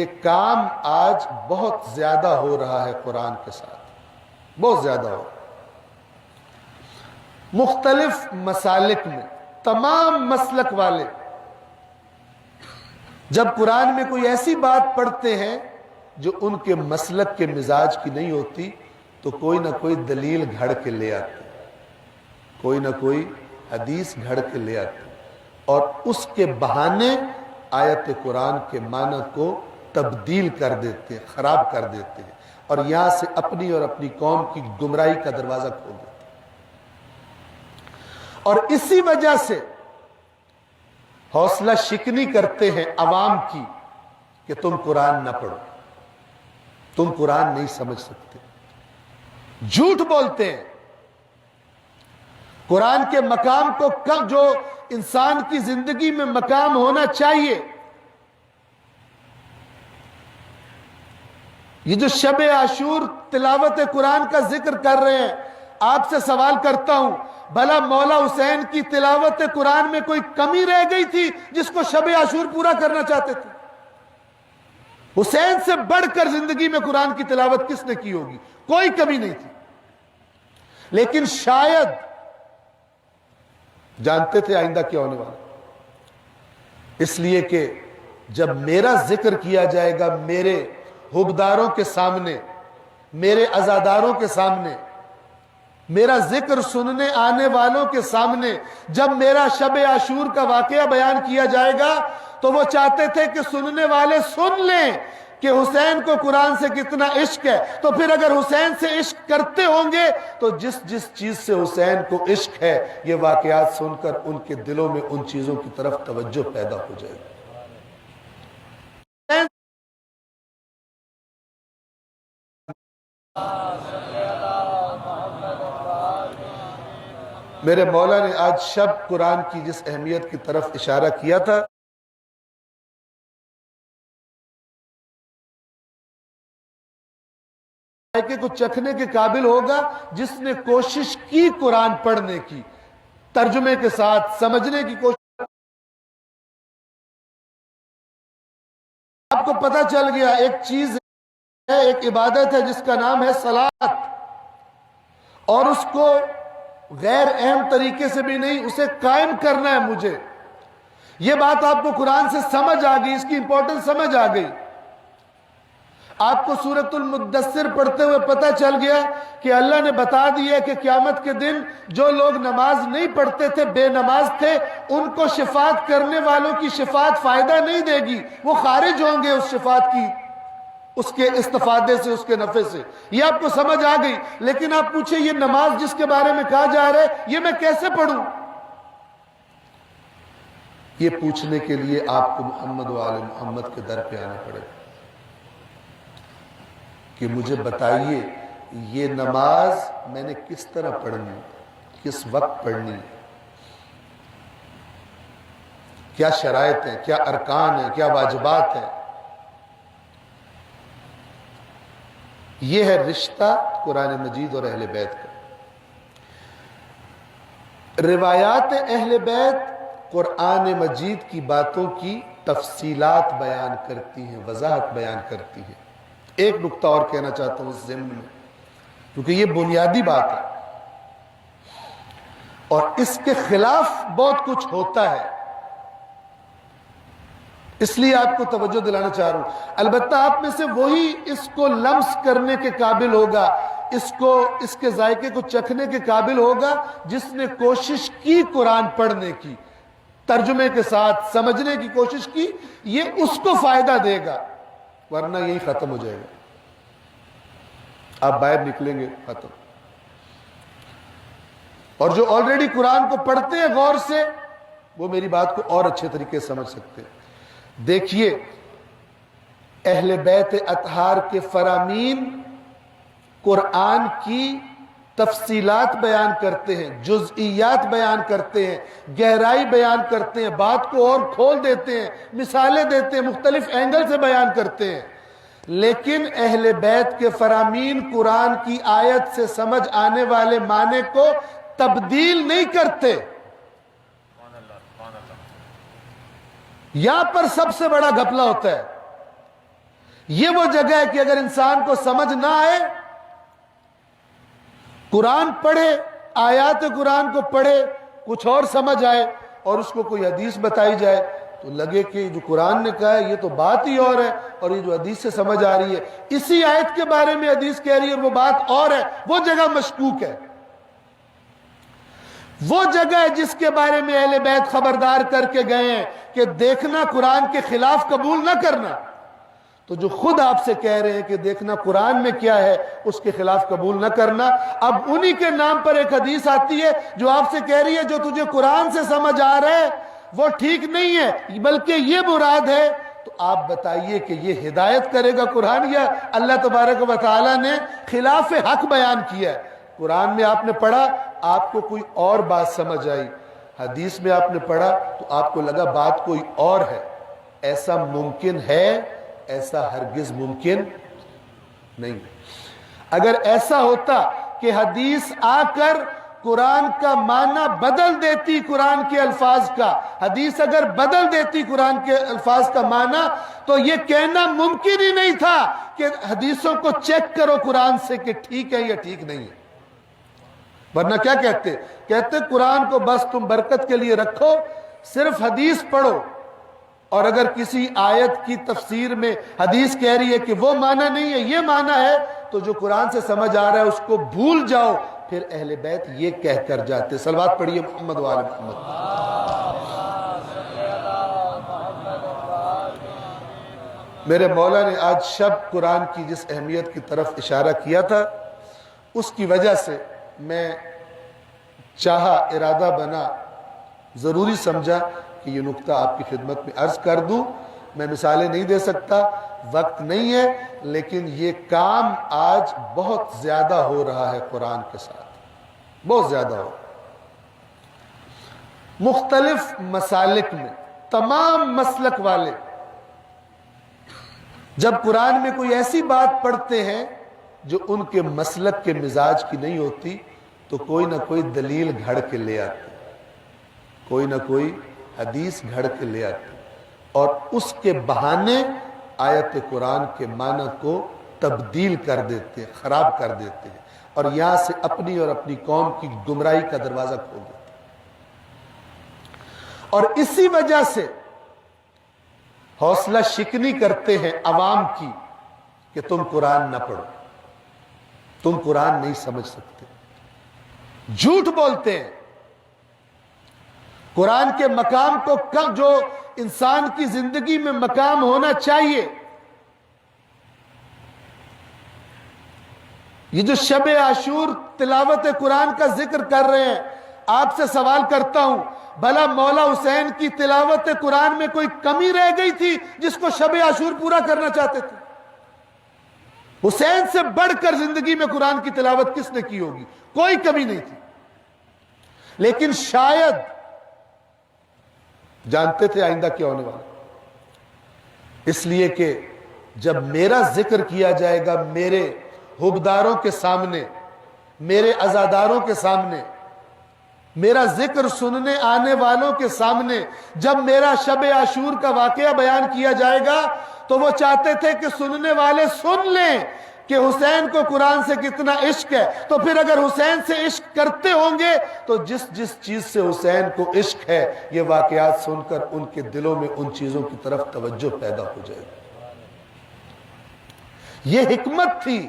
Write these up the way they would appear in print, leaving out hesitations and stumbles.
یہ کام آج بہت زیادہ ہو رہا ہے قرآن کے ساتھ، بہت زیادہ ہو رہا ہے مختلف مسالک میں۔ تمام مسلک والے جب قرآن میں کوئی ایسی بات پڑھتے ہیں جو ان کے مسلک کے مزاج کی نہیں ہوتی تو کوئی نہ کوئی دلیل گھڑ کے لے آتے، کوئی نہ کوئی حدیث گھڑ کے لے آتے اور اس کے بہانے آیت قرآن کے معنی کو تبدیل کر دیتے ہیں، خراب کر دیتے ہیں، اور یہاں سے اپنی اور اپنی قوم کی گمراہی کا دروازہ کھول دیتے ہیں۔ اور اسی وجہ سے حوصلہ شکنی کرتے ہیں عوام کی کہ تم قرآن نہ پڑھو، تم قرآن نہیں سمجھ سکتے، جھوٹ بولتے ہیں۔ قرآن کے مقام کو جو انسان کی زندگی میں مقام ہونا چاہیے، یہ جو شب عاشور تلاوت قرآن کا ذکر کر رہے ہیں، آپ سے سوال کرتا ہوں بھلا مولا حسین کی تلاوت قرآن میں کوئی کمی رہ گئی تھی جس کو شب عاشور پورا کرنا چاہتے تھے؟ حسین سے بڑھ کر زندگی میں قرآن کی تلاوت کس نے کی ہوگی؟ کوئی کمی نہیں تھی، لیکن شاید جانتے تھے آئندہ کیا ہونے والا، اس لیے کہ جب میرا ذکر کیا جائے گا میرے حبداروں کے سامنے، میرے عزاداروں کے سامنے، میرا ذکر سننے آنے والوں کے سامنے، جب میرا شب عاشور کا واقعہ بیان کیا جائے گا تو وہ چاہتے تھے کہ سننے والے سن لیں کہ حسین کو قرآن سے کتنا عشق ہے، تو پھر اگر حسین سے عشق کرتے ہوں گے تو جس چیز سے حسین کو عشق ہے یہ واقعات سن کر ان کے دلوں میں ان چیزوں کی طرف توجہ پیدا ہو جائے گی۔ میرے مولا نے آج شب قرآن کی جس اہمیت کی طرف اشارہ کیا تھا، ذائقے کو چکھنے کے قابل ہوگا جس نے کوشش کی قرآن پڑھنے کی، ترجمے کے ساتھ سمجھنے کی کوشش۔ آپ کو پتہ چل گیا ایک چیز ہے، ایک عبادت ہے جس کا نام ہے صلاۃ، اور اس کو غیر اہم طریقے سے بھی نہیں، اسے قائم کرنا ہے مجھے۔ یہ بات آپ کو قرآن سے سمجھ آ گئی، اس کی امپورٹنس سمجھ آ گئی۔ آپ کو سورۃ المدثر پڑھتے ہوئے پتہ چل گیا کہ اللہ نے بتا دیا کہ قیامت کے دن جو لوگ نماز نہیں پڑھتے تھے، بے نماز تھے، ان کو شفاعت کرنے والوں کی شفاعت فائدہ نہیں دے گی، وہ خارج ہوں گے اس شفاعت کی، اس کے استفادے سے، اس کے نفع سے۔ یہ آپ کو سمجھ آ گئی، لیکن آپ پوچھیں یہ نماز جس کے بارے میں کہا جا رہا ہے یہ میں کیسے پڑھوں؟ یہ پوچھنے کے لیے آپ کو محمد و آل محمد کے در پہ آنا پڑے گا کہ مجھے بتائیے یہ نماز میں نے کس طرح پڑھنی ہے، کس وقت پڑھنی ہے، کیا شرائط ہیں، کیا ارکان ہیں، کیا واجبات ہیں۔ یہ ہے رشتہ قرآن مجید اور اہل بیت کا۔ روایات اہل بیت قرآن مجید کی باتوں کی تفصیلات بیان کرتی ہیں، وضاحت بیان کرتی ہیں۔ ایک نقطہ اور کہنا چاہتا ہوں اس ضمن میں، کیونکہ یہ بنیادی بات ہے اور اس کے خلاف بہت کچھ ہوتا ہے، اس لیے آپ کو توجہ دلانا چاہ رہا ہوں۔ البتہ آپ میں سے وہی اس کو لمس کرنے کے قابل ہوگا، اس کے ذائقے کو چکھنے کے قابل ہوگا جس نے کوشش کی قرآن پڑھنے کی، ترجمے کے ساتھ سمجھنے کی کوشش کی، یہ اس کو فائدہ دے گا، ورنہ یہی ختم ہو جائے گا، آپ باہر نکلیں گے ختم۔ اور جو آلریڈی قرآن کو پڑھتے ہیں غور سے، وہ میری بات کو اور اچھے طریقے سے سمجھ سکتے ہیں۔ دیکھیے اہل بیت اطہار کے فرامین قرآن کی تفصیلات بیان کرتے ہیں، جزئیات بیان کرتے ہیں، گہرائی بیان کرتے ہیں، بات کو اور کھول دیتے ہیں، مثالیں دیتے ہیں، مختلف اینگل سے بیان کرتے ہیں، لیکن اہل بیت کے فرامین قرآن کی آیت سے سمجھ آنے والے معنی کو تبدیل نہیں کرتے۔ یہاں پر سب سے بڑا گھپلہ ہوتا ہے۔ یہ وہ جگہ ہے کہ اگر انسان کو سمجھ نہ آئے، قرآن پڑھے، آیات قرآن کو پڑھے، کچھ اور سمجھ آئے اور اس کو کوئی حدیث بتائی جائے تو لگے کہ جو قرآن نے کہا ہے یہ تو بات ہی اور ہے، اور یہ جو حدیث سے سمجھ آ رہی ہے اسی آیت کے بارے میں حدیث کہہ رہی ہے اور وہ بات اور ہے، وہ جگہ مشکوک ہے۔ وہ جگہ ہے جس کے بارے میں اہل بیت خبردار کر کے گئے ہیں کہ دیکھنا قرآن کے خلاف قبول نہ کرنا، تو جو خود آپ سے کہہ رہے ہیں کہ دیکھنا قرآن میں کیا ہے اس کے خلاف قبول نہ کرنا، اب انہی کے نام پر ایک حدیث آتی ہے جو آپ سے کہہ رہی ہے جو تجھے قرآن سے سمجھ آ رہا ہے وہ ٹھیک نہیں ہے بلکہ یہ مراد ہے، تو آپ بتائیے کہ یہ ہدایت کرے گا قرآن یا اللہ تبارک و تعالیٰ نے خلاف حق بیان کیا ہے؟ قرآن میں آپ نے پڑھا، آپ کو کوئی اور بات سمجھ آئی، حدیث میں آپ نے پڑھا تو آپ کو لگا بات کوئی اور ہے۔ ایسا ممکن ہے؟ ایسا ہرگز ممکن نہیں۔ اگر ایسا ہوتا کہ حدیث آ کر قرآن کا معنی بدل دیتی قرآن کے الفاظ کا، حدیث اگر بدل دیتی قرآن کے الفاظ کا معنی، تو یہ کہنا ممکن ہی نہیں تھا کہ حدیثوں کو چیک کرو قرآن سے کہ ٹھیک ہے یا ٹھیک نہیں ہے۔ ورنہ کیا کہتے قرآن کو بس تم برکت کے لیے رکھو، صرف حدیث پڑھو، اور اگر کسی آیت کی تفسیر میں حدیث کہہ رہی ہے کہ وہ معنی نہیں ہے یہ معنی ہے، تو جو قرآن سے سمجھ آ رہا ہے اس کو بھول جاؤ۔ پھر اہل بیت یہ کہہ کر جاتے، صلوات پڑھیے محمد و آل محمد۔ میرے مولا نے آج شب قرآن کی جس اہمیت کی طرف اشارہ کیا تھا، اس کی وجہ سے میں چاہا، ارادہ بنا، ضروری سمجھا کہ یہ نقطہ آپ کی خدمت میں عرض کر دوں۔ میں مثالیں نہیں دے سکتا، وقت نہیں ہے، لیکن یہ کام آج بہت زیادہ ہو رہا ہے قرآن کے ساتھ، بہت زیادہ ہو رہا ہے۔ مختلف مسالک میں تمام مسلک والے جب قرآن میں کوئی ایسی بات پڑھتے ہیں جو ان کے مسلک کے مزاج کی نہیں ہوتی تو کوئی نہ کوئی دلیل گھڑ کے لے آتے، کوئی نہ کوئی حدیث گھڑ کے لے آتے، اور اس کے بہانے آیت قرآن کے معنی کو تبدیل کر دیتے، خراب کر دیتے ہیں، اور یہاں سے اپنی اور اپنی قوم کی گمراہی کا دروازہ کھول دیتے ہیں۔ اور اسی وجہ سے حوصلہ شکنی کرتے ہیں عوام کی کہ تم قرآن نہ پڑھو، تم قرآن نہیں سمجھ سکتے، جھوٹ بولتے ہیں۔ قرآن کے مقام کو جو انسان کی زندگی میں مقام ہونا چاہیے، یہ جو شب عاشور تلاوت قرآن کا ذکر کر رہے ہیں، آپ سے سوال کرتا ہوں بھلا مولا حسین کی تلاوت قرآن میں کوئی کمی رہ گئی تھی جس کو شب عاشور پورا کرنا چاہتے تھے؟ حسین سے بڑھ کر زندگی میں قرآن کی تلاوت کس نے کی ہوگی؟ کوئی کمی نہیں تھی، لیکن شاید جانتے تھے آئندہ کیا ہونے والا، اس لیے کہ جب میرا ذکر کیا جائے گا میرے حبداروں کے سامنے، میرے عزاداروں کے سامنے، میرا ذکر سننے آنے والوں کے سامنے، جب میرا شب عاشور کا واقعہ بیان کیا جائے گا تو وہ چاہتے تھے کہ سننے والے سن لیں کہ حسین کو قرآن سے کتنا عشق ہے، تو پھر اگر حسین سے عشق کرتے ہوں گے تو جس چیز سے حسین کو عشق ہے یہ واقعات سن کر ان کے دلوں میں ان چیزوں کی طرف توجہ پیدا ہو جائے گی۔ یہ حکمت تھی،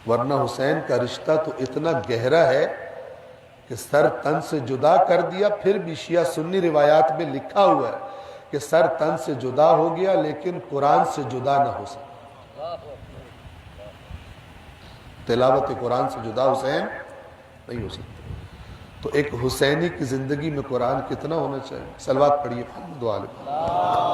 ورنہ حسین کا رشتہ تو اتنا گہرا ہے کہ سر تن سے جدا کر دیا، پھر بھی شیعہ سنی روایات میں لکھا ہوا ہے کہ سر تن سے جدا ہو گیا لیکن قرآن سے جدا نہ ہو سکا۔ تلاوت قرآن سے جدا حسین نہیں ہو سکتا۔ تو ایک حسینی کی زندگی میں قرآن کتنا ہونا چاہیے؟ صلوات پڑھیے محمد و آل محمد۔